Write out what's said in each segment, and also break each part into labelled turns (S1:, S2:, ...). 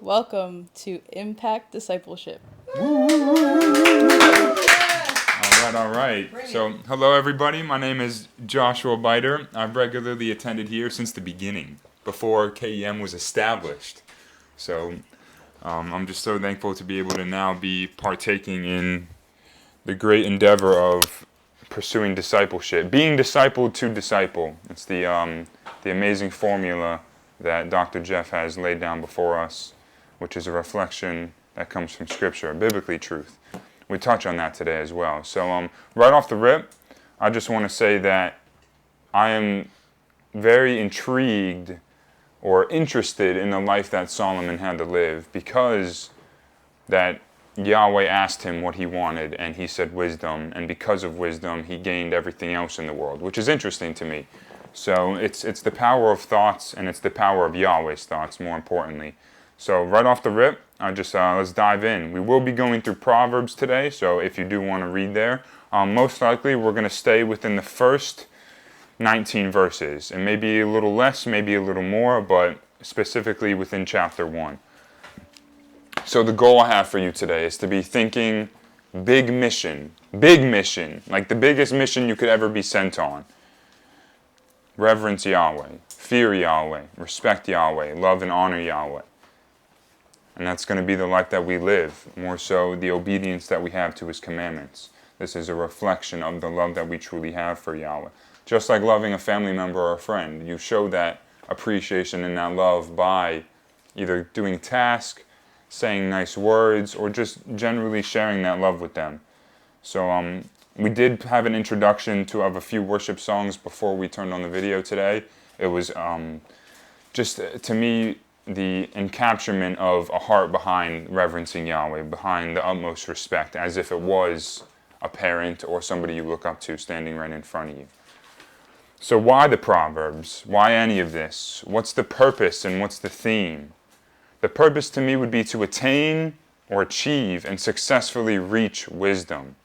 S1: Welcome to Impact Discipleship.
S2: All right. So, hello everybody. My name is Joshua Beiter. I've regularly attended here since the beginning, before KEM was established. So, I'm just so thankful to be able to now be partaking in the great endeavor of pursuing discipleship, being discipled to disciple. It's the amazing formula that Dr. Jeff has laid down before us, which is a reflection that comes from Scripture, biblically truth. We touch on that today as well. So right off the rip, I just want to say that I am very intrigued or interested in the life that Solomon had to live, because that Yahweh asked him what he wanted and he said wisdom, and because of wisdom he gained everything else in the world, which is interesting to me. So it's the power of thoughts, and it's the power of Yahweh's thoughts, more importantly. So right off the rip, let's dive in. We will be going through Proverbs today, so if you do want to read there, most likely we're going to stay within the first 19 verses, and maybe a little less, maybe a little more, but specifically within chapter 1. So the goal I have for you today is to be thinking big mission, like the biggest mission you could ever be sent on. Reverence Yahweh, fear Yahweh, respect Yahweh, love and honor Yahweh. And that's going to be the life that we live, more so the obedience that we have to His commandments. This is a reflection of the love that we truly have for Yahweh. Just like loving a family member or a friend, you show that appreciation and that love by either doing tasks, saying nice words, or just generally sharing that love with them. So we did have an introduction of a few worship songs before we turned on the video today. It was just, to me, the encapsulation of a heart behind reverencing Yahweh, behind the utmost respect, as if it was a parent or somebody you look up to standing right in front of you. So why the Proverbs? Why any of this? What's the purpose and what's the theme? The purpose to me would be to attain or achieve and successfully reach wisdom.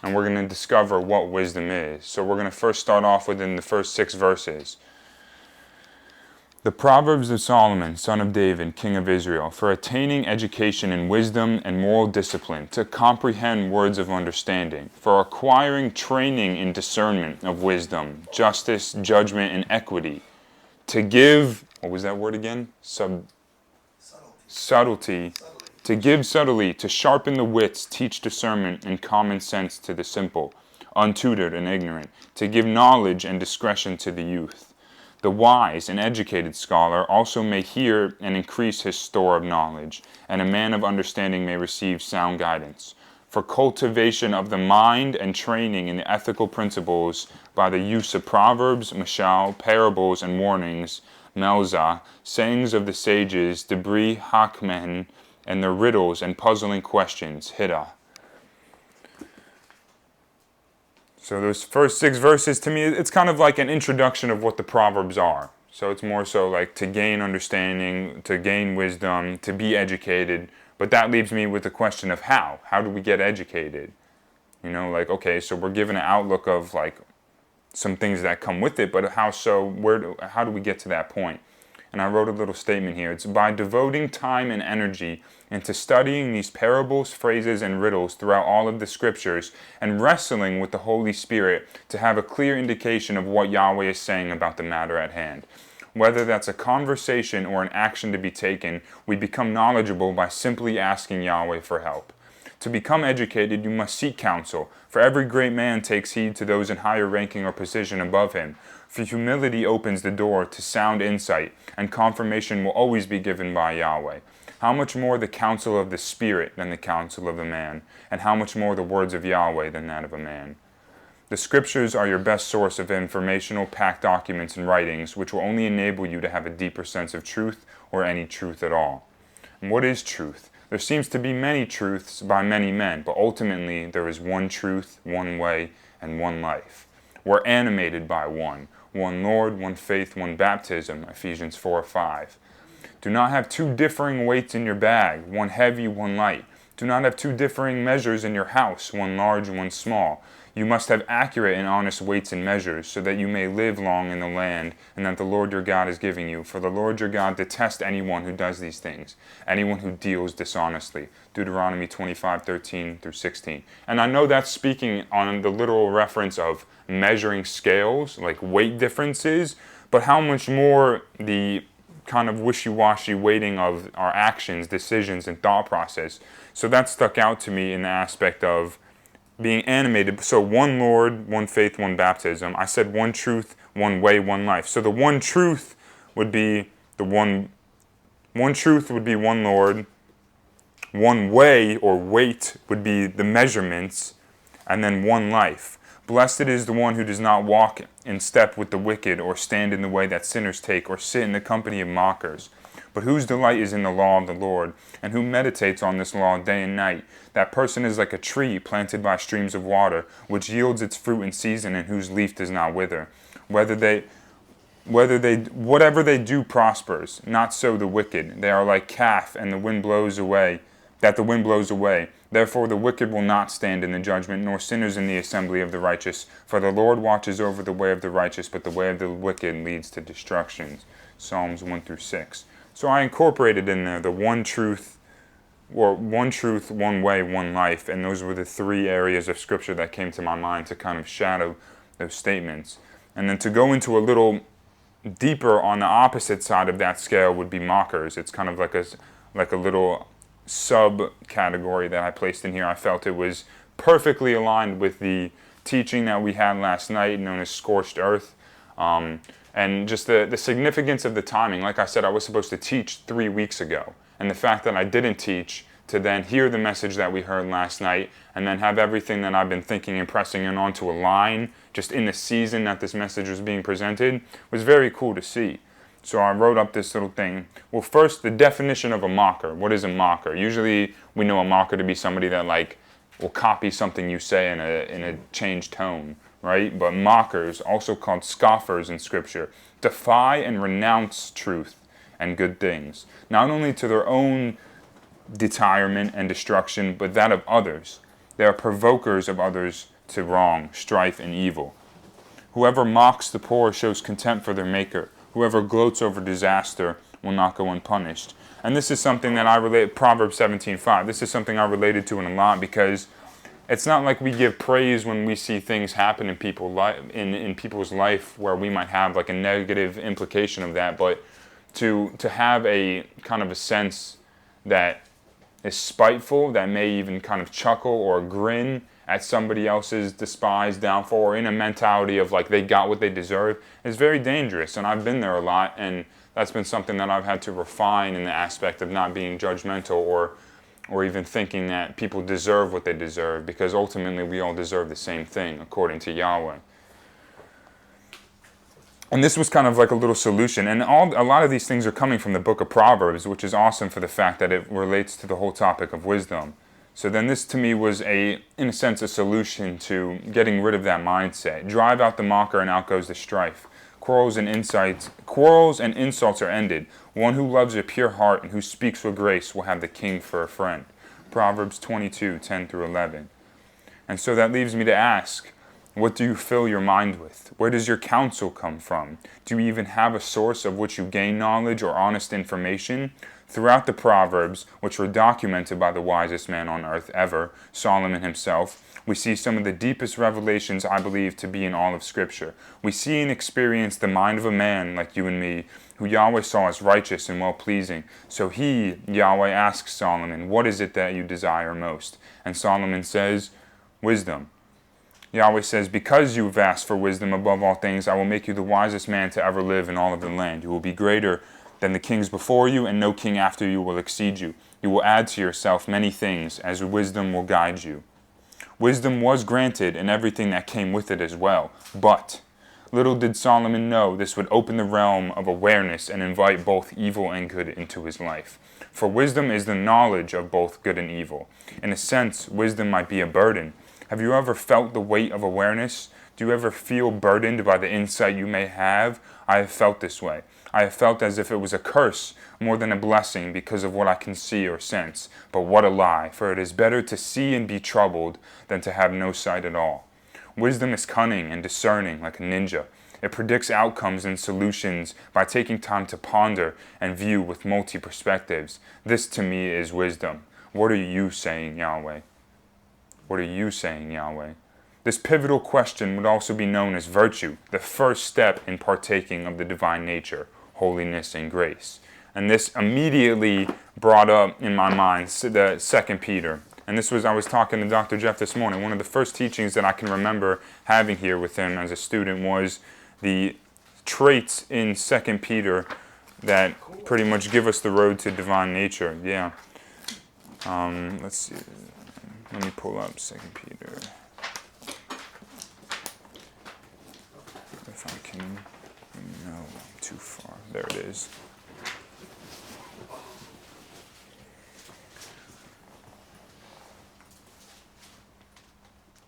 S2: And we're going to discover what wisdom is. So we're going to first start off within the first 6 verses. The Proverbs of Solomon, son of David, king of Israel, for attaining education in wisdom and moral discipline, to comprehend words of understanding, for acquiring training in discernment of wisdom, justice, judgment, and equity, to give, what was that word again? Subtlety. To give subtlety, to sharpen the wits, teach discernment and common sense to the simple, untutored and ignorant, to give knowledge and discretion to the youth. The wise and educated scholar also may hear and increase his store of knowledge, and a man of understanding may receive sound guidance. For cultivation of the mind and training in the ethical principles by the use of proverbs, mashal, parables and warnings, melzah, sayings of the sages, debris, hakmen, and their riddles and puzzling questions, hiddah. So those first 6 verses, to me, it's kind of like an introduction of what the Proverbs are. So it's more so like to gain understanding, to gain wisdom, to be educated. But that leaves me with the question of how. How do we get educated? You know, like, okay, so we're given an outlook of like some things that come with it, but how so? How do we get to that point? And I wrote a little statement here. It's by devoting time and energy into studying these parables, phrases, and riddles throughout all of the scriptures, and wrestling with the Holy Spirit to have a clear indication of what Yahweh is saying about the matter at hand. Whether that's a conversation or an action to be taken, we become knowledgeable by simply asking Yahweh for help. To become educated, you must seek counsel, for every great man takes heed to those in higher ranking or position above him. For humility opens the door to sound insight, and confirmation will always be given by Yahweh. How much more the counsel of the Spirit than the counsel of a man, and how much more the words of Yahweh than that of a man. The Scriptures are your best source of informational packed documents and writings, which will only enable you to have a deeper sense of truth, or any truth at all. And what is truth? There seems to be many truths by many men, but ultimately there is one truth, one way, and one life. We're animated by one Lord, one faith, one baptism, Ephesians 4:5. Do not have 2 differing weights in your bag, one heavy, one light. Do not have 2 differing measures in your house, one large, one small. You must have accurate and honest weights and measures, so that you may live long in the land, and that the Lord your God is giving you. For the Lord your God detests anyone who does these things, anyone who deals dishonestly. Deuteronomy 25:13-16. And I know that's speaking on the literal reference of measuring scales, like weight differences, but how much more the kind of wishy-washy weighting of our actions, decisions, and thought process. So that stuck out to me in the aspect of being animated. So one Lord, one faith, one baptism. I said one truth, one way, one life. So the one truth would be one truth would be one Lord. One way or weight would be the measurements, and then one life. Blessed is the one who does not walk in step with the wicked, or stand in the way that sinners take, or sit in the company of mockers, but whose delight is in the law of the Lord, and who meditates on this law day and night. That person is like a tree planted by streams of water, which yields its fruit in season, and whose leaf does not wither. Whatever they do prospers. Not so the wicked. They are like chaff, and the wind blows away. Therefore the wicked will not stand in the judgment, nor sinners in the assembly of the righteous. For the Lord watches over the way of the righteous, but the way of the wicked leads to destruction. Psalms 1-6. So I incorporated in there the one truth, one way, one life, and those were the three areas of Scripture that came to my mind to kind of shadow those statements. And then to go into a little deeper on the opposite side of that scale would be mockers. It's kind of like a little subcategory that I placed in here. I felt it was perfectly aligned with the teaching that we had last night, known as Scorched Earth. And just the significance of the timing. Like I said, I was supposed to teach 3 weeks ago. And the fact that I didn't teach, to then hear the message that we heard last night, and then have everything that I've been thinking and pressing in onto a line, just in the season that this message was being presented, was very cool to see. So I wrote up this little thing. Well, first, the definition of a mocker. What is a mocker? Usually we know a mocker to be somebody that will copy something you say in a changed tone, right? But mockers, also called scoffers in Scripture, defy and renounce truth and good things, not only to their own detirement and destruction, but that of others. They are provokers of others to wrong, strife, and evil. Whoever mocks the poor shows contempt for their Maker. Whoever gloats over disaster will not go unpunished. And this is something that I relate, Proverbs 17:5. This is something I related to in a lot, because it's not like we give praise when we see things happen in people's life where we might have like a negative implication of that, but to have a kind of a sense that is spiteful, that may even kind of chuckle or grin at somebody else's despised downfall, or in a mentality of like they got what they deserve, is very dangerous. And I've been there a lot, and that's been something that I've had to refine in the aspect of not being judgmental or even thinking that people deserve what they deserve, because ultimately we all deserve the same thing according to Yahweh. And this was kind of like a little solution. And a lot of these things are coming from the book of Proverbs, which is awesome for the fact that it relates to the whole topic of wisdom. So then this to me was in a sense, a solution to getting rid of that mindset. Drive out the mocker and out goes the strife. Quarrels and insults are ended. One who loves a pure heart and who speaks with grace will have the king for a friend. Proverbs 22:10-11. And so that leaves me to ask, what do you fill your mind with? Where does your counsel come from? Do you even have a source of which you gain knowledge or honest information? Throughout the Proverbs, which were documented by the wisest man on earth ever, Solomon himself, we see some of the deepest revelations I believe to be in all of Scripture. We see and experience the mind of a man like you and me, who Yahweh saw as righteous and well-pleasing. So Yahweh, asks Solomon, what is it that you desire most? And Solomon says, wisdom. Yahweh says, because you have asked for wisdom above all things, I will make you the wisest man to ever live in all of the land. You will be greater than the kings before you, and no king after you will exceed you. You will add to yourself many things, as wisdom will guide you. Wisdom was granted, and everything that came with it as well. But little did Solomon know this would open the realm of awareness and invite both evil and good into his life. For wisdom is the knowledge of both good and evil. In a sense, wisdom might be a burden. Have you ever felt the weight of awareness? Do you ever feel burdened by the insight you may have? I have felt this way. I have felt as if it was a curse more than a blessing because of what I can see or sense. But what a lie, for it is better to see and be troubled than to have no sight at all. Wisdom is cunning and discerning like a ninja. It predicts outcomes and solutions by taking time to ponder and view with multi-perspectives. This to me is wisdom. What are you saying, Yahweh? What are you saying, Yahweh? This pivotal question would also be known as virtue, the first step in partaking of the divine nature, holiness and grace. And this immediately brought up in my mind the 2 Peter. And I was talking to Dr. Jeff this morning. One of the first teachings that I can remember having here with him as a student was the traits in 2 Peter that pretty much give us the road to divine nature. Yeah. Let's see. Let me pull up 2 Peter. If I can. No, I'm too far. There it is.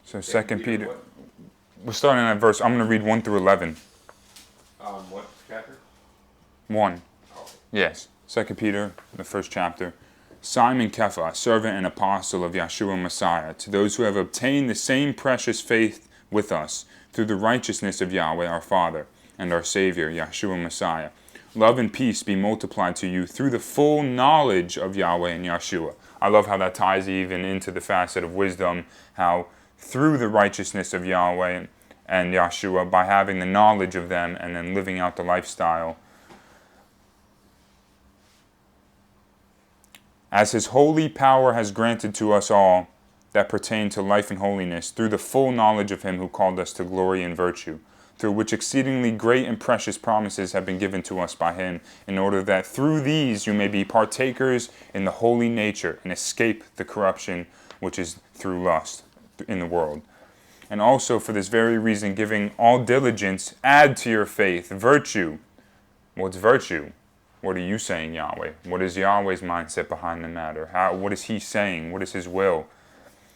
S2: So 2 Peter. We're starting at verse. I'm going to read 1 through 11.
S3: What chapter?
S2: 1.
S3: Oh.
S2: Yes. 2 Peter, the first chapter. Simon Kepha, servant and apostle of Yahshua Messiah, to those who have obtained the same precious faith with us, through the righteousness of Yahweh our Father, and our Savior, Yahshua Messiah. Love and peace be multiplied to you through the full knowledge of Yahweh and Yahshua. I love how that ties even into the facet of wisdom, how through the righteousness of Yahweh and Yahshua, by having the knowledge of them and then living out the lifestyle, as his holy power has granted to us all that pertain to life and holiness, through the full knowledge of him who called us to glory and virtue, through which exceedingly great and precious promises have been given to us by him, in order that through these you may be partakers in the holy nature and escape the corruption which is through lust in the world. And also for this very reason, giving all diligence, add to your faith virtue. What's virtue? What are you saying, Yahweh? What is Yahweh's mindset behind the matter? What is he saying? What is his will?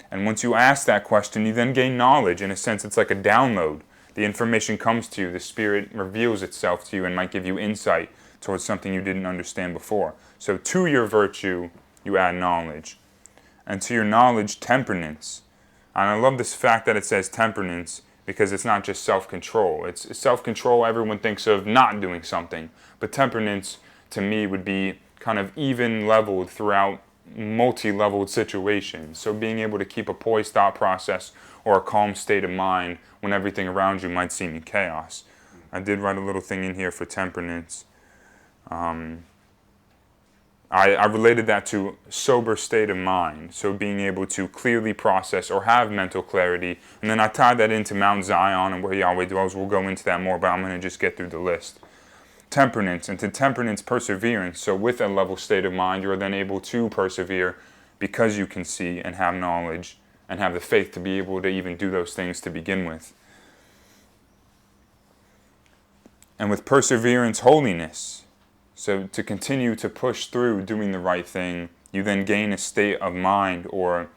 S2: And once you ask that question, you then gain knowledge. In a sense, it's like a download. The information comes to you. The Spirit reveals itself to you and might give you insight towards something you didn't understand before. So to your virtue, you add knowledge. And to your knowledge, temperance. And I love this fact that it says temperance, because it's not just self-control. It's self-control, everyone thinks of not doing something. But temperance, to me, would be kind of even-leveled throughout multi-leveled situations. So being able to keep a poised thought process or a calm state of mind when everything around you might seem in chaos. I did write a little thing in here for temperance. I related that to sober state of mind. So being able to clearly process or have mental clarity. And then I tied that into Mount Zion and where Yahweh dwells. We'll go into that more, but I'm going to just get through the list. Temperance, and to temperance, perseverance. So with a level state of mind, you are then able to persevere because you can see and have knowledge and have the faith to be able to even do those things to begin with. And with perseverance, holiness. So to continue to push through doing the right thing, you then gain a state of mind or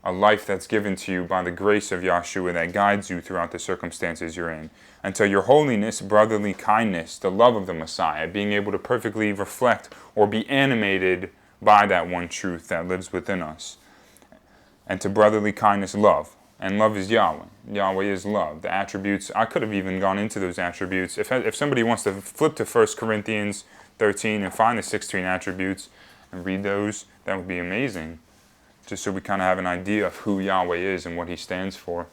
S2: a life that's given to you by the grace of Yahshua that guides you throughout the circumstances you're in. Until your holiness, brotherly kindness, the love of the Messiah, being able to perfectly reflect or be animated by that one truth that lives within us. And to brotherly kindness, love. And love is Yahweh. Yahweh is love. The attributes, I could have even gone into those attributes. If somebody wants to flip to 1 Corinthians 13 and find the 16 attributes and read those, that would be amazing. Just so we kind of have an idea of who Yahweh is and what he stands for.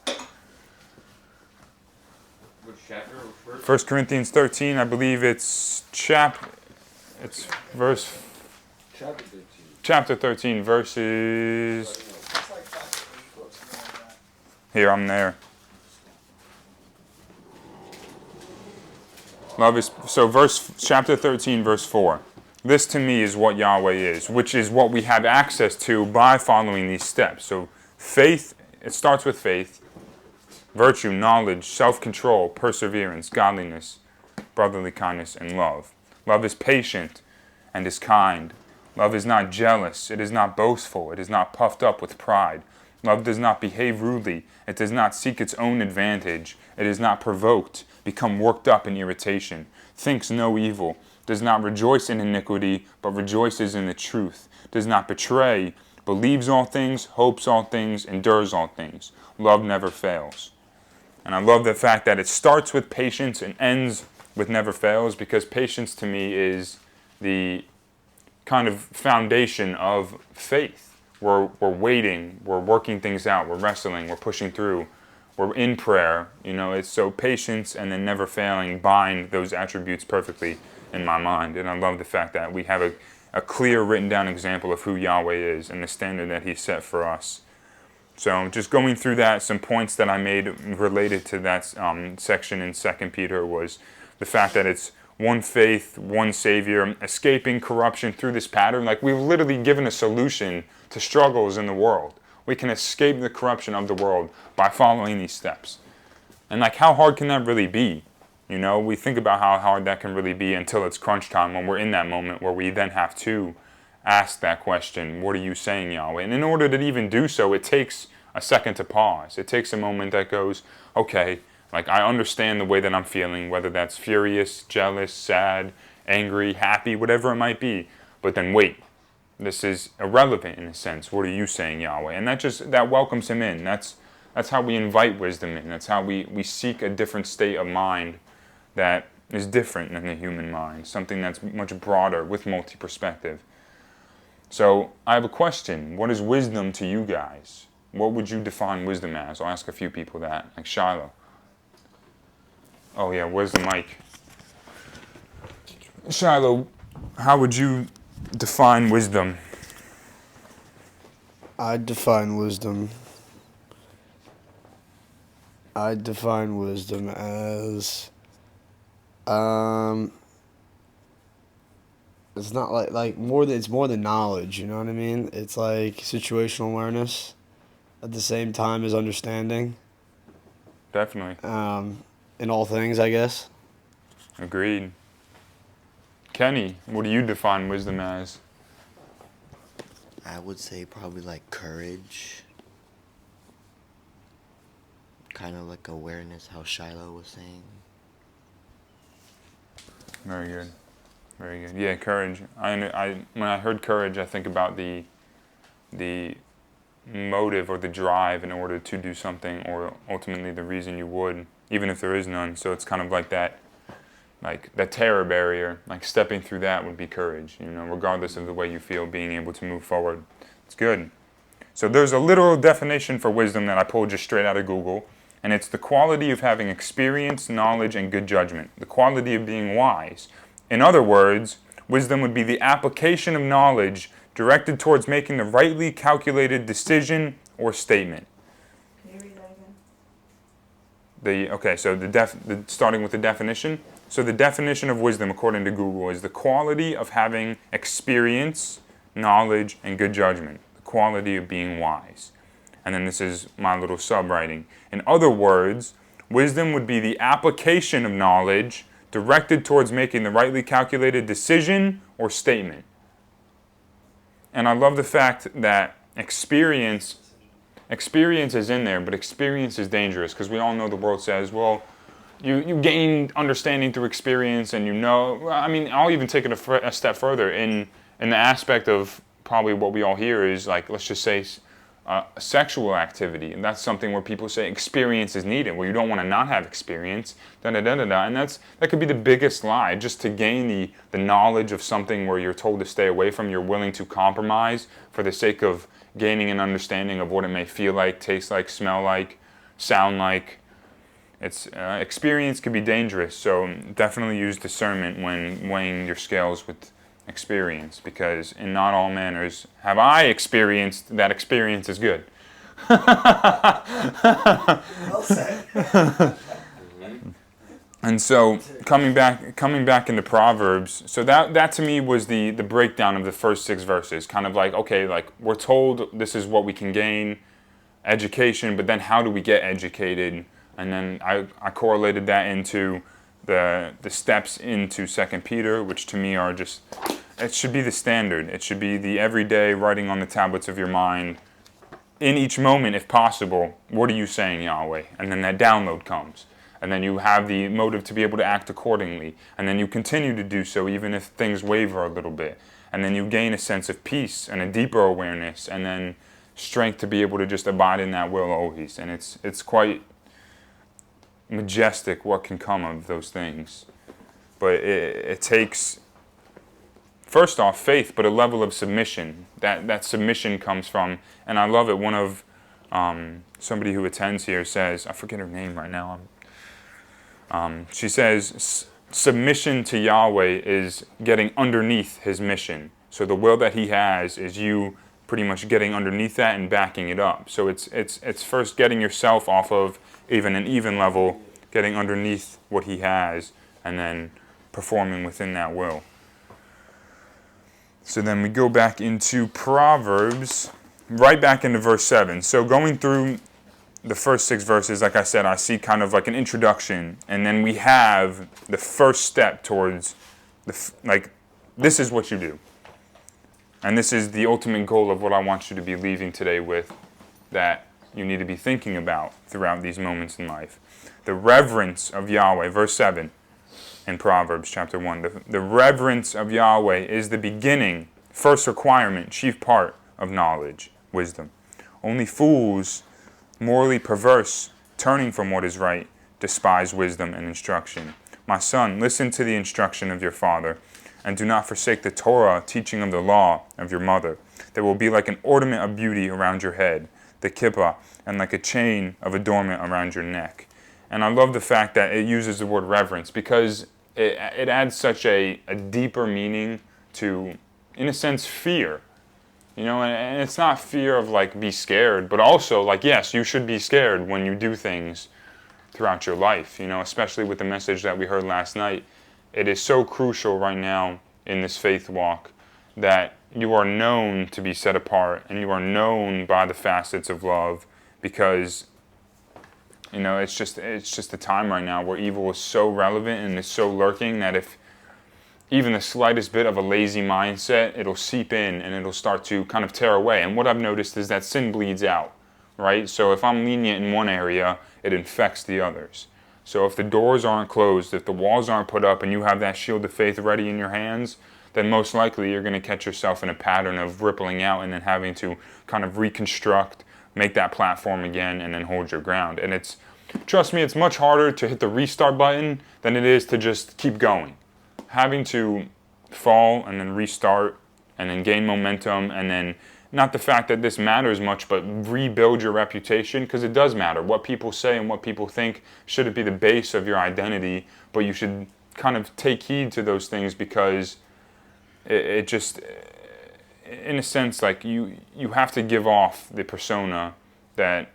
S3: Which chapter?
S2: 1 Corinthians 13, I believe it's verse... Chapter 13, verses... Here, I'm there. Love is... So chapter 13, verse 4. This to me is what Yahweh is, which is what we have access to by following these steps. So faith, it starts with faith, virtue, knowledge, self-control, perseverance, godliness, brotherly kindness, and love. Love is patient and is kind. Love is not jealous. It is not boastful. It is not puffed up with pride. Love does not behave rudely. It does not seek its own advantage. It is not provoked, become worked up in irritation, thinks no evil, does not rejoice in iniquity, but rejoices in the truth, does not betray, believes all things, hopes all things, endures all things. Love never fails. And I love the fact that it starts with patience and ends with never fails, because patience to me is the kind of foundation of faith. We're waiting, we're working things out, we're wrestling, we're pushing through, we're in prayer. It's so patience and then never failing bind those attributes perfectly in my mind. And I love the fact that we have a clear written down example of who Yahweh is and the standard that he set for us. So just going through that, some points that I made related to that section in 2 Peter was the fact that it's one faith, one Savior, escaping corruption through this pattern. Like, we've literally given a solution to struggles in the world. We can escape the corruption of the world by following these steps. And like, how hard can that really be? We think about how hard that can really be until it's crunch time, when we're in that moment where we then have to ask that question, what are you saying, Yahweh? And in order to even do so, it takes a second to pause. It takes a moment that goes, okay, like, I understand the way that I'm feeling, whether that's furious, jealous, sad, angry, happy, whatever it might be. But then wait, this is irrelevant in a sense. What are you saying, Yahweh? And that welcomes him in. That's how we invite wisdom in. That's how we seek a different state of mind that is different than the human mind, something that's much broader with multi-perspective. So I have a question. What is wisdom to you guys? What would you define wisdom as? I'll ask a few people that, like Shiloh. Oh yeah, where's the mic? Shiloh, how would you define wisdom?
S4: I define wisdom as it's not like more than, it's more than knowledge, you know what I mean? It's like situational awareness at the same time as understanding.
S2: Definitely.
S4: In all things, I guess.
S2: Agreed. Kenny, what do you define wisdom as?
S5: I would say probably like courage. Kind of like awareness, how Shiloh was saying.
S2: Very good. Very good. Yeah, courage. I when I heard courage, I think about the motive or the drive in order to do something, or ultimately the reason you would, even if there is none. So it's kind of like that terror barrier, like stepping through that would be courage, regardless of the way you feel, being able to move forward. It's good. So there's a literal definition for wisdom that I pulled just straight out of Google, and it's the quality of having experience, knowledge, and good judgment, the quality of being wise. In other words, wisdom would be the application of knowledge directed towards making the rightly calculated decision or statement.
S1: Can you read that again?
S2: So starting with the definition. So the definition of wisdom, according to Google, is the quality of having experience, knowledge, and good judgment. The quality of being wise. And then this is my little sub-writing. In other words, wisdom would be the application of knowledge directed towards making the rightly calculated decision or statement. And I love the fact that experience is in there, but experience is dangerous, because we all know the world says, well, you gain understanding through experience, and I'll even take it a step further in the aspect of probably what we all hear is, like, let's just say sexual activity, and that's something where people say experience is needed. Well, you don't want to not have experience, and that could be the biggest lie. Just to gain the knowledge of something where you're told to stay away from, you're willing to compromise for the sake of gaining an understanding of what it may feel like, taste like, smell like, sound like. Experience can be dangerous, so definitely use discernment when weighing your scales with experience, because in not all manners have I experienced that experience is good.
S4: Well said.
S2: And so coming back into Proverbs, so that to me was the breakdown of the first 6 verses, kind of like, okay, like, we're told this is what we can gain, education, but then how do we get educated? And then I correlated that into the steps into 2 Peter, which to me are just, it should be the standard. It should be the everyday writing on the tablets of your mind, in each moment if possible, what are you saying, Yahweh? And then that download comes. And then you have the motive to be able to act accordingly. And then you continue to do so even if things waver a little bit. And then you gain a sense of peace and a deeper awareness, and then strength to be able to just abide in that will always. And it's quite majestic what can come of those things. But it takes, first off, faith, but a level of submission. That submission comes from, and I love it, one of somebody who attends here says, I forget her name right now. She says, submission to Yahweh is getting underneath his mission. So the will that he has is you pretty much getting underneath that and backing it up. So it's first getting yourself off of even an even level, getting underneath what he has, and then performing within that will. So then we go back into Proverbs, right back into verse 7. So going through the first 6 verses, like I said, I see kind of like an introduction, and then we have the first step towards this is what you do. And this is the ultimate goal of what I want you to be leaving today with, that you need to be thinking about throughout these moments in life. The reverence of Yahweh, verse 7 in Proverbs chapter 1. The reverence of Yahweh is the beginning, first requirement, chief part of knowledge, wisdom. Only fools, morally perverse, turning from what is right, despise wisdom and instruction. My son, listen to the instruction of your father, and do not forsake the Torah, teaching of the law of your mother. There will be like an ornament of beauty around your head, the kippah, and like a chain of adornment around your neck. And I love the fact that it uses the word reverence, because it adds such a deeper meaning to, in a sense, fear. You know, and it's not fear of like be scared, but also like, yes, you should be scared when you do things throughout your life, you know, especially with the message that we heard last night. It is so crucial right now in this faith walk that you are known to be set apart, and you are known by the facets of love, because, you know, it's just a time right now where evil is so relevant and is so lurking that if even the slightest bit of a lazy mindset, it'll seep in and it'll start to kind of tear away. And what I've noticed is that sin bleeds out, right? So if I'm lenient in one area, it infects the others. So if the doors aren't closed, if the walls aren't put up, and you have that shield of faith ready in your hands, then most likely you're going to catch yourself in a pattern of rippling out and then having to kind of reconstruct, make that platform again, and then hold your ground. And trust me, it's much harder to hit the restart button than it is to just keep going. Having to fall and then restart and then gain momentum, and then not the fact that this matters much, but rebuild your reputation, because it does matter. What people say and what people think shouldn't be the base of your identity, but you should kind of take heed to those things, because it just, in a sense, like you have to give off the persona that,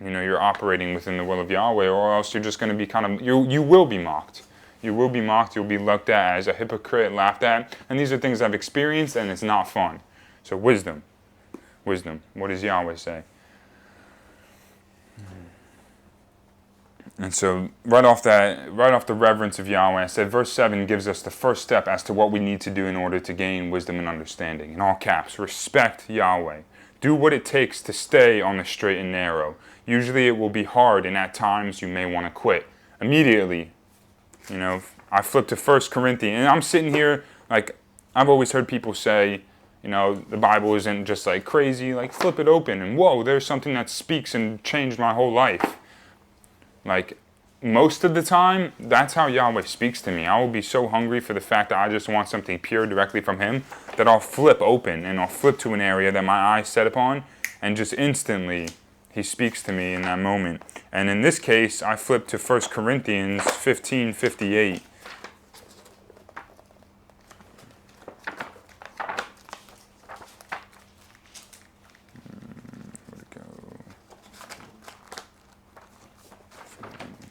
S2: you know, you're operating within the will of Yahweh, or else you're just going to be kind of, you will be mocked. You will be mocked, you'll be looked at as a hypocrite, laughed at. And these are things I've experienced, and it's not fun. So wisdom. Wisdom. What does Yahweh say? And so right off the reverence of Yahweh, I said verse 7 gives us the first step as to what we need to do in order to gain wisdom and understanding. In all caps, respect Yahweh. Do what it takes to stay on the straight and narrow. Usually it will be hard, and at times you may want to quit. Immediately, you know, I flip to 1 Corinthians, and I'm sitting here, like, I've always heard people say, you know, the Bible isn't just like crazy, like flip it open and whoa, there's something that speaks and changed my whole life. Like, most of the time, that's how Yahweh speaks to me. I will be so hungry for the fact that I just want something pure directly from Him, that I'll flip open and I'll flip to an area that my eyes set upon, and just instantly He speaks to me in that moment. And in this case, I flip to 1 Corinthians 15:58. Where'd it go?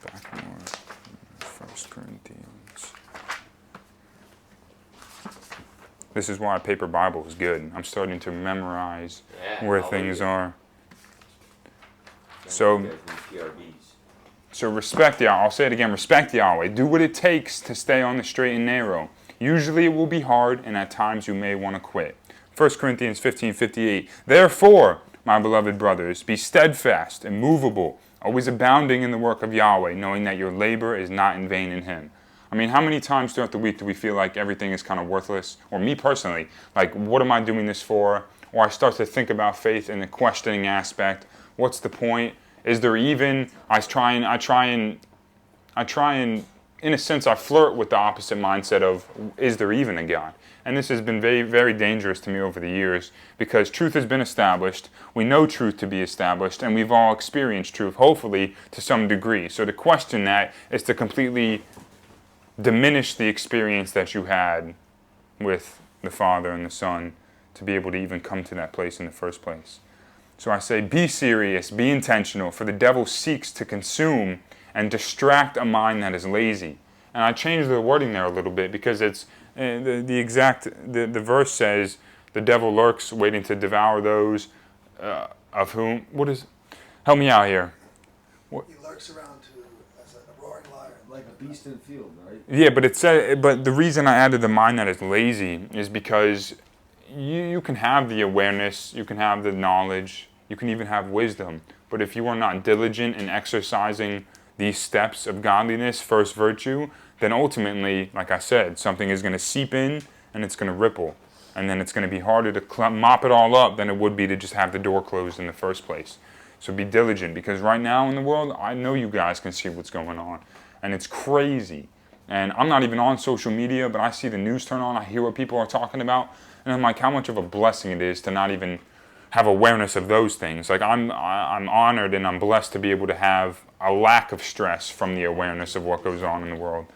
S2: Back more. 1 Corinthians. This is why a paper Bible is good. I'm starting to memorize where things are. So respect Yahweh. I'll say it again. Respect Yahweh. Do what it takes to stay on the straight and narrow. Usually it will be hard, and at times you may want to quit. 1 Corinthians 15:58. Therefore, my beloved brothers, be steadfast, immovable, always abounding in the work of Yahweh, knowing that your labor is not in vain in Him. I mean, how many times throughout the week do we feel like everything is kind of worthless? Or me personally, like, what am I doing this for? Or I start to think about faith in the questioning aspect. What's the point? Is there even? I try and, in a sense, I flirt with the opposite mindset of, is there even a God? And this has been very, very dangerous to me over the years, because truth has been established. We know truth to be established, and we've all experienced truth, hopefully, to some degree. So to question that is to completely diminish the experience that you had with the Father and the Son, to be able to even come to that place in the first place. So I say, be serious, be intentional, for the devil seeks to consume and distract a mind that is lazy. And I changed the wording there a little bit, because it's the verse says, the devil lurks waiting to devour those of whom, help me out here.
S6: He lurks around as a roaring lion.
S7: Like a beast in the field, right?
S2: Yeah, but the reason I added the mind that is lazy is because you can have the awareness, you can have the knowledge, you can even have wisdom. But if you are not diligent in exercising these steps of godliness, first virtue, then ultimately, like I said, something is going to seep in and it's going to ripple. And then it's going to be harder to mop it all up than it would be to just have the door closed in the first place. So be diligent, because right now in the world, I know you guys can see what's going on. And it's crazy. And I'm not even on social media, but I see the news turn on, I hear what people are talking about, and I'm like, how much of a blessing it is to not even have awareness of those things. Like I'm honored and I'm blessed to be able to have a lack of stress from the awareness of what goes on in the world.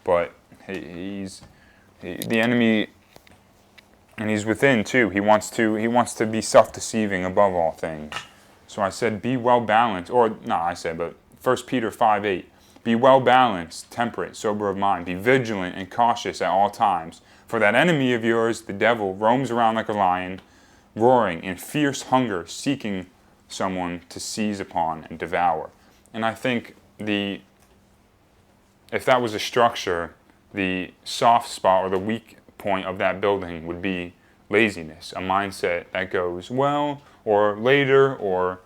S2: But the enemy, and he's within too. He wants to be self-deceiving above all things. So I said, be well balanced, but 1 Peter 5:8. Be well balanced, temperate, sober of mind. Be vigilant and cautious at all times. For that enemy of yours, the devil, roams around like a lion, roaring in fierce hunger, seeking someone to seize upon and devour. And I think if that was a structure, the soft spot or the weak point of that building would be laziness, a mindset that goes, well, or later, or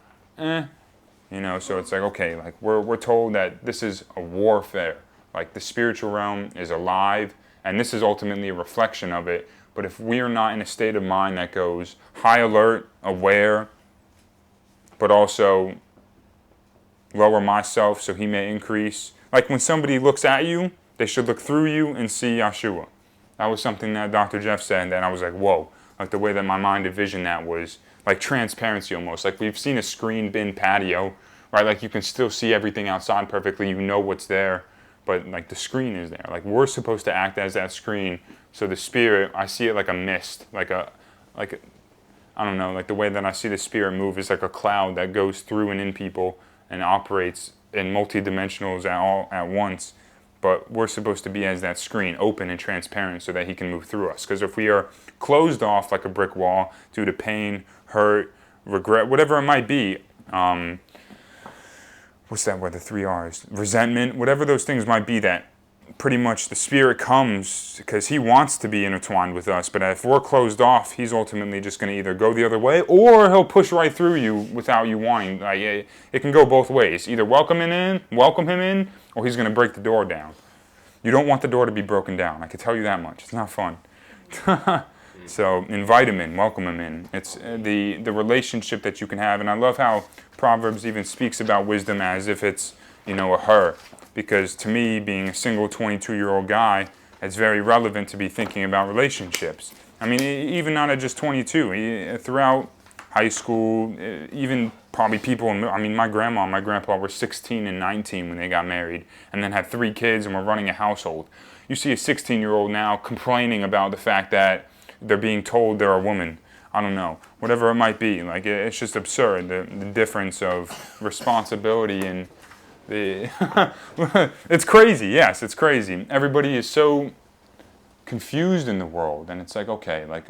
S2: so it's like, okay, like we're told that this is a warfare. Like the spiritual realm is alive, and this is ultimately a reflection of it. But if we are not in a state of mind that goes high alert, aware, but also lower myself so he may increase. Like when somebody looks at you, they should look through you and see Yeshua. That was something that Dr. Jeff said, and I was like, whoa. Like the way that my mind envisioned that was like transparency almost. Like we've seen a screen bin patio, right? Like you can still see everything outside perfectly. You know what's there, but like the screen is there. Like we're supposed to act as that screen. So the Spirit, I see it like a mist, I don't know, like the way that I see the Spirit move is like a cloud that goes through and in people and operates in multi-dimensionals at once. But we're supposed to be as that screen, open and transparent, so that he can move through us. Because if we are closed off like a brick wall due to pain, hurt, regret, whatever it might be, what's that word, the 3 R's? Resentment, whatever those things might be, that pretty much the Spirit comes because he wants to be intertwined with us. But if we're closed off, he's ultimately just going to either go the other way, or he'll push right through you without you wanting. Like, it can go both ways. Either welcome him in, or he's going to break the door down. You don't want the door to be broken down. I can tell you that much. It's not fun. So invite him in, welcome him in. It's the relationship that you can have. And I love how Proverbs even speaks about wisdom as if it's, a her. Because to me, being a single 22-year-old guy, it's very relevant to be thinking about relationships. I mean, even not at just 22. Throughout high school, even probably people, my grandma and my grandpa were 16 and 19 when they got married, and then had 3 kids and were running a household. You see a 16-year-old now complaining about the fact that they're being told they're a woman. I don't know, whatever it might be. Like, it's just absurd, the difference of responsibility and it's crazy. Yes, it's crazy. Everybody is so confused in the world, and it's like, okay, like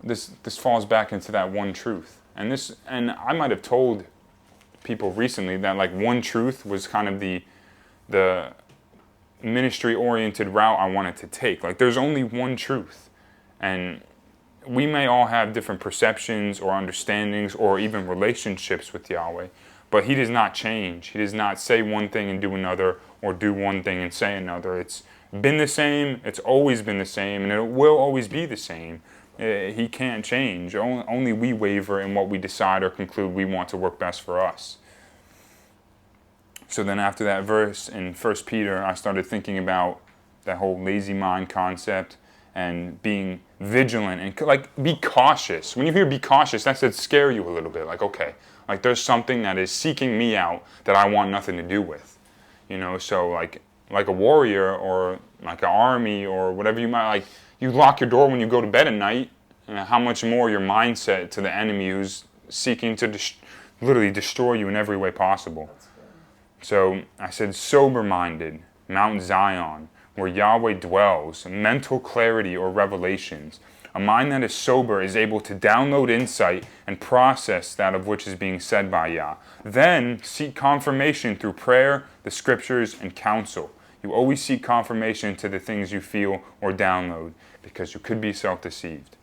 S2: this falls back into that one truth. And I might have told people recently that like one truth was kind of the ministry-oriented route I wanted to take. Like there's only one truth, and we may all have different perceptions or understandings or even relationships with Yahweh. But he does not change. He does not say one thing and do another, or do one thing and say another. It's been the same. It's always been the same, and it will always be the same. He can't change. Only we waver in what we decide or conclude we want to work best for us. So then after that verse in 1 Peter, I started thinking about that whole lazy mind concept and being vigilant and like be cautious. When you hear be cautious, that should scare you a little bit. Like, okay, like there's something that is seeking me out that I want nothing to do with. So like a warrior or like an army or whatever you might like, you lock your door when you go to bed at night. And how much more your mindset to the enemy who's seeking to literally destroy you in every way possible. So I said sober-minded, Mount Zion, where Yahweh dwells, mental clarity or revelations. A mind that is sober is able to download insight and process that of which is being said by Yah. Then seek confirmation through prayer, the scriptures, and counsel. You always seek confirmation to the things you feel or download because you could be self-deceived.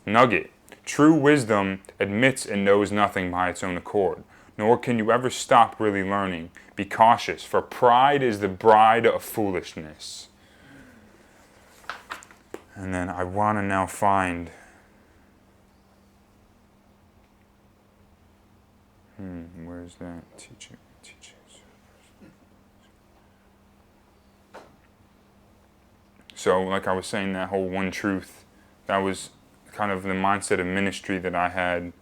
S2: Nugget. True wisdom admits and knows nothing by its own accord, nor can you ever stop really learning. Be cautious, for pride is the bride of foolishness. And then I want to now find where's that? Teachers. So like I was saying, that whole one truth, that was kind of the mindset of ministry that I had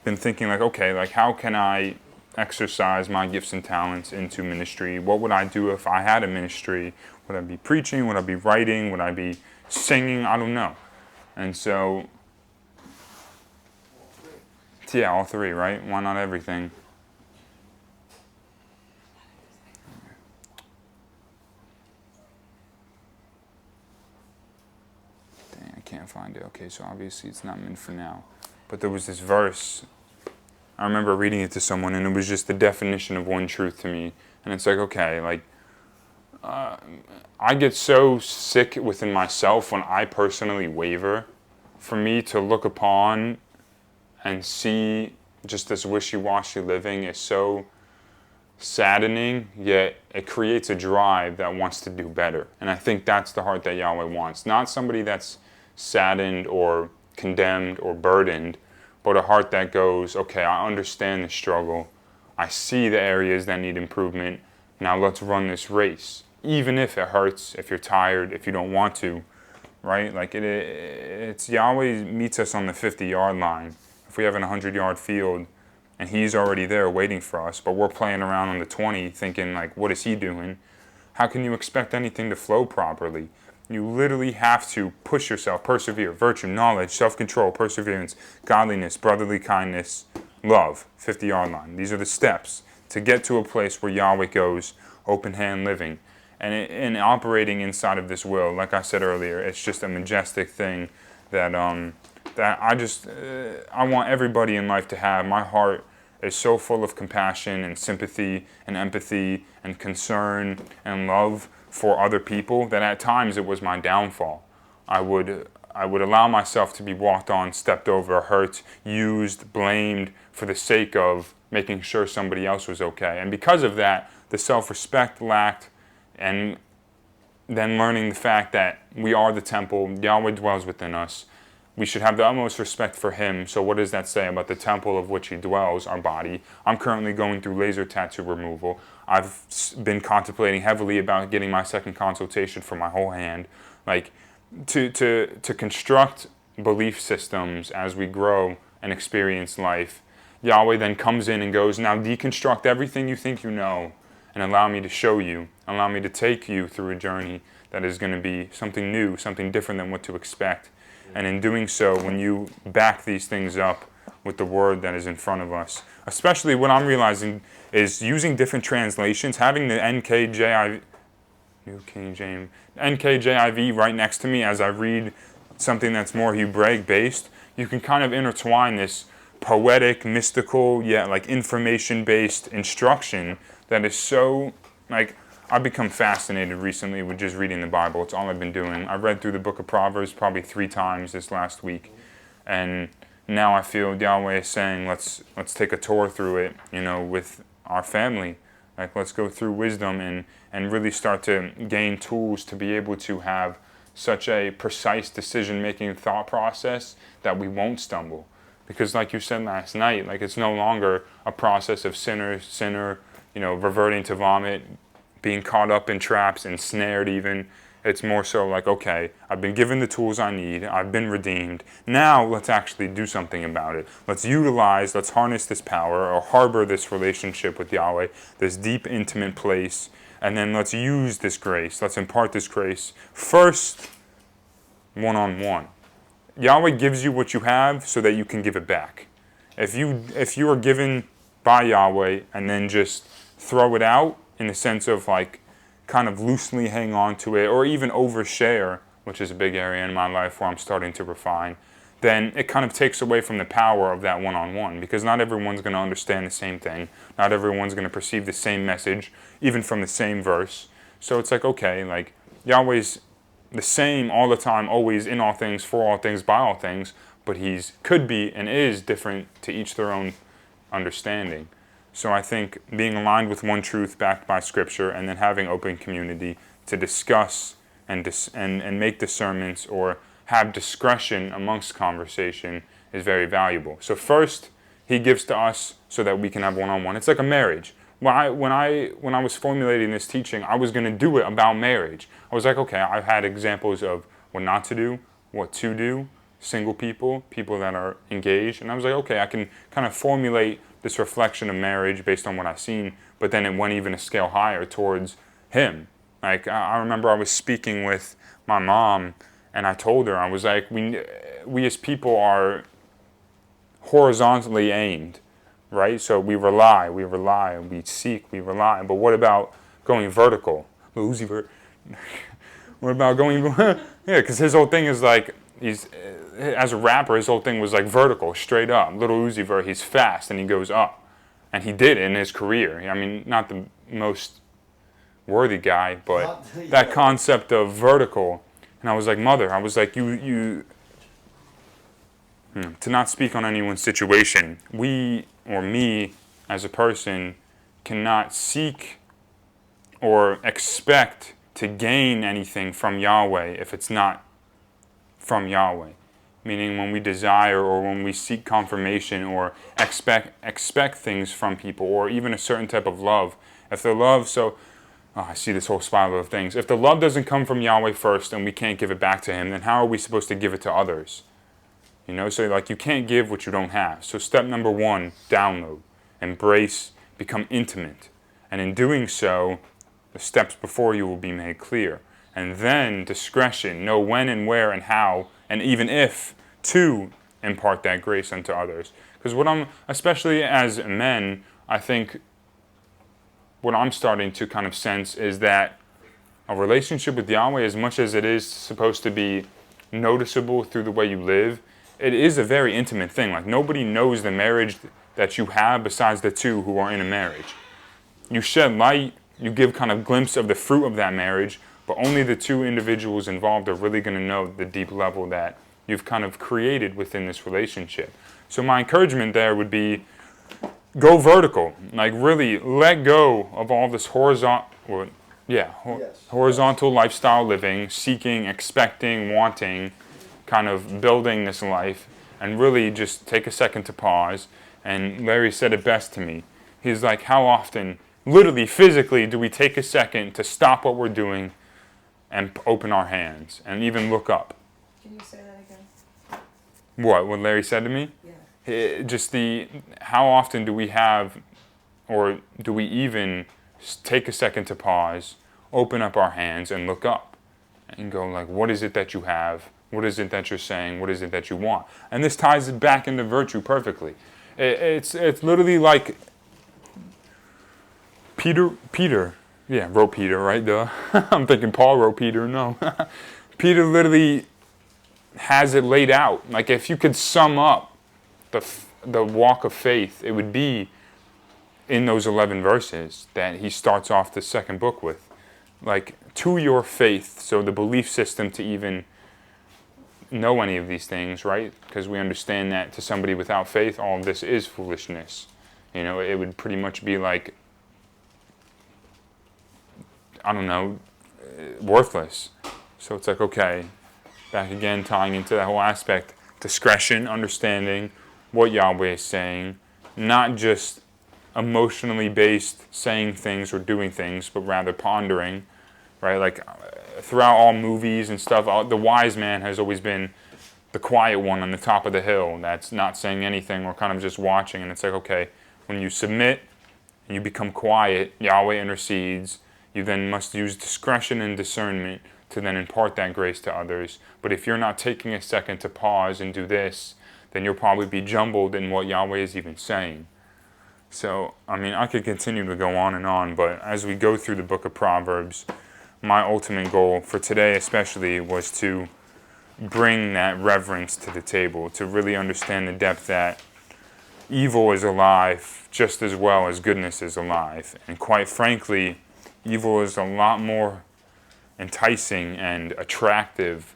S2: been thinking, like, okay, like how can I exercise my gifts and talents into ministry? What would I do if I had a ministry? Would I be preaching? Would I be writing? Would I be singing? I don't know. And so, yeah, all three, right? Why not everything? Dang, I can't find it. Okay, so obviously it's not meant for now. But there was this verse, I remember reading it to someone, and it was just the definition of one truth to me. And it's like, okay, like, I get so sick within myself when I personally waver. For me to look upon and see just this wishy-washy living is so saddening, yet it creates a drive that wants to do better. And I think that's the heart that Yahweh wants. Not somebody that's saddened or condemned or burdened, but a heart that goes, okay, I understand the struggle. I see the areas that need improvement. Now let's run this race. Even if it hurts, if you're tired, if you don't want to, right? Like it's Yahweh meets us on the 50-yard line. If we have an 100-yard field and he's already there waiting for us, but we're playing around on the 20 thinking like, what is he doing? How can you expect anything to flow properly? You literally have to push yourself, persevere, virtue, knowledge, self-control, perseverance, godliness, brotherly kindness, love, 50-yard line. These are the steps to get to a place where Yahweh goes, open hand living. And operating inside of this will, like I said earlier, it's just a majestic thing that I want everybody in life to have. My heart is so full of compassion and sympathy and empathy and concern and love for other people that at times it was my downfall. I would allow myself to be walked on, stepped over, hurt, used, blamed for the sake of making sure somebody else was okay. And because of that, the self-respect lacked, and then learning the fact that we are the temple, Yahweh dwells within us. We should have the utmost respect for him. So what does that say about the temple of which he dwells, our body? I'm currently going through laser tattoo removal. I've been contemplating heavily about getting my second consultation for my whole hand. Like, to construct belief systems as we grow and experience life, Yahweh then comes in and goes, now deconstruct everything you think you know and allow me to show you, allow me to take you through a journey that is going to be something new, something different than what to expect. And in doing so, when you back these things up with the word that is in front of us, especially what I'm realizing is using different translations, having the NKJIV, New King James, NKJIV right next to me as I read something that's more Hebraic based, you can kind of intertwine this poetic, mystical, yet like information based instruction that is so, like, I've become fascinated recently with just reading the Bible. It's all I've been doing. I read through the book of Proverbs probably 3 times this last week. And now I feel Yahweh is saying, let's take a tour through it, with our family. Like, let's go through wisdom and really start to gain tools to be able to have such a precise decision-making thought process that we won't stumble. Because like you said last night, like it's no longer a process of sinner, reverting to vomit, being caught up in traps, ensnared even. It's more so like, okay, I've been given the tools I need, I've been redeemed. Now let's actually do something about it. Let's harness this power or harbor this relationship with Yahweh, this deep, intimate place, and then let's use this grace. Let's impart this grace first, one-on-one. Yahweh gives you what you have so that you can give it back. If you are given by Yahweh and then just throw it out in the sense of like kind of loosely hang on to it or even overshare, which is a big area in my life where I'm starting to refine, then it kind of takes away from the power of that one-on-one, because not everyone's going to understand the same thing. Not everyone's going to perceive the same message, even from the same verse. So it's like, okay, like Yahweh's the same all the time, always, in all things, for all things, by all things, but he's could be and is different to each their own understanding. So I think being aligned with one truth backed by Scripture and then having open community to discuss and make discernments or have discretion amongst conversation is very valuable. So first, he gives to us so that we can have one-on-one. It's like a marriage. When I was formulating this teaching, I was going to do it about marriage. I was like, okay, I've had examples of what not to do, what to do, single people that are engaged, and I was like, okay, I can kind of formulate this reflection of marriage based on what I've seen, but then it went even a scale higher towards him. Like, I remember I was speaking with my mom, and I told her, I was like, we as people are horizontally aimed, right? So we rely, we seek, we rely. But what about going vertical? What about going, yeah, because his whole thing is like, as a rapper, his whole thing was like vertical, straight up. Little Uzi Vert, he's fast and he goes up. And he did in his career. I mean, not the most worthy guy, but that concept of vertical. And I was like, Mother, I was like, to not speak on anyone's situation, we, or me as a person, cannot seek or expect to gain anything from Yahweh if it's not from Yahweh. Meaning when we desire or when we seek confirmation or expect things from people or even a certain type of love. If the love, I see this whole spiral of things. If the love doesn't come from Yahweh first and we can't give it back to him, then how are we supposed to give it to others? So like you can't give what you don't have. So step number 1, download, embrace, become intimate. And in doing so, the steps before you will be made clear. And then discretion, know when and where and how, and even if, to impart that grace unto others. Because especially as men, I think what I'm starting to kind of sense is that a relationship with Yahweh, as much as it is supposed to be noticeable through the way you live, it is a very intimate thing. Like nobody knows the marriage that you have besides the two who are in a marriage. You shed light, you give kind of glimpse of the fruit of that marriage, but only the two individuals involved are really going to know the deep level that you've kind of created within this relationship. So my encouragement there would be go vertical. Like really let go of all this horizontal lifestyle living, seeking, expecting, wanting, kind of building this life, and really just take a second to pause. And Larry said it best to me. He's like, how often, literally, physically, do we take a second to stop what we're doing and open our hands and even look up?
S8: Can you say that again?
S2: What Larry said to me?
S8: Yeah.
S2: How often do we have, or do we even take a second to pause, open up our hands and look up and go like, what is it that you have? What is it that you're saying? What is it that you want? And this ties it back into virtue perfectly. It's literally like Peter, wrote Peter, right? Duh. I'm thinking Paul wrote Peter, no. Peter literally has it laid out. Like if you could sum up the walk of faith, it would be in those 11 verses that he starts off the second book with. Like, to your faith, so the belief system to even know any of these things, right? Because we understand that to somebody without faith, all of this is foolishness. It would pretty much be like, I don't know, worthless. So it's like, okay, back again, tying into that whole aspect, discretion, understanding, what Yahweh is saying, not just emotionally based saying things or doing things, but rather pondering, right? Like throughout all movies and stuff, the wise man has always been the quiet one on the top of the hill that's not saying anything or kind of just watching. And it's like, okay, when you submit and you become quiet, Yahweh intercedes. You then must use discretion and discernment to then impart that grace to others. But if you're not taking a second to pause and do this, then you'll probably be jumbled in what Yahweh is even saying. So, I mean, I could continue to go on, but as we go through the book of Proverbs, my ultimate goal for today especially was to bring that reverence to the table, to really understand the depth that evil is alive just as well as goodness is alive. And quite frankly, evil is a lot more enticing and attractive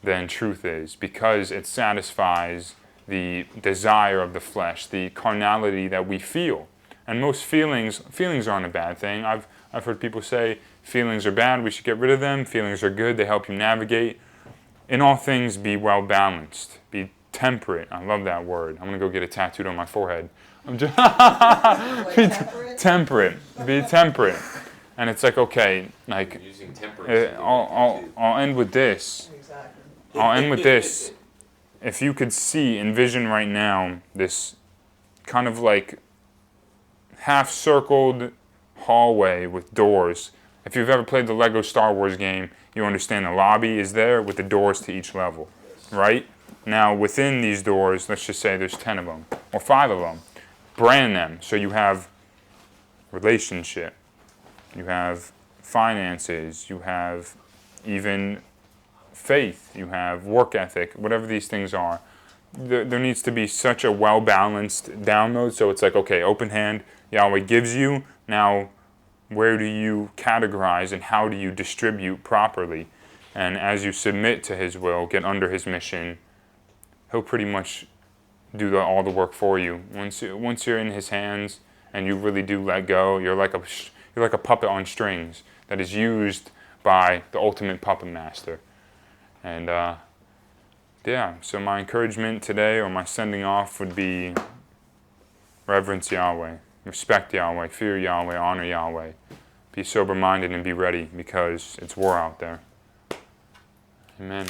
S2: than truth is, because it satisfies the desire of the flesh, the carnality that we feel. And most feelings aren't a bad thing. I've heard people say feelings are bad, we should get rid of them. Feelings are good, they help you navigate. In all things, be well balanced, be temperate. I love that word. I'm gonna go get it tattooed on my forehead. I'm just temperate. Be temperate. And it's like, okay, like
S3: Using temperance.
S2: I'll end with this.
S6: Exactly.
S2: I'll end with this. If you could envision right now this kind of like half-circled hallway with doors. If you've ever played the Lego Star Wars game, you understand the lobby is there with the doors to each level, right? Now, within these doors, let's just say there's 10 of them, or 5 of them. Brand them, so you have relationship, you have finances, you have even faith, you have work ethic, whatever these things are. There needs to be such a well-balanced download, so it's like, okay, open hand, Yahweh gives you, now where do you categorize and how do you distribute properly? And as you submit to His will, get under His mission, He'll pretty much do all the work for you. Once you're in His hands and you really do let go, you're like a puppet on strings that is used by the ultimate puppet master. And yeah, so my encouragement today, or my sending off, would be reverence Yahweh, respect Yahweh, fear Yahweh, honor Yahweh. Be sober-minded and be ready, because it's war out there. Amen.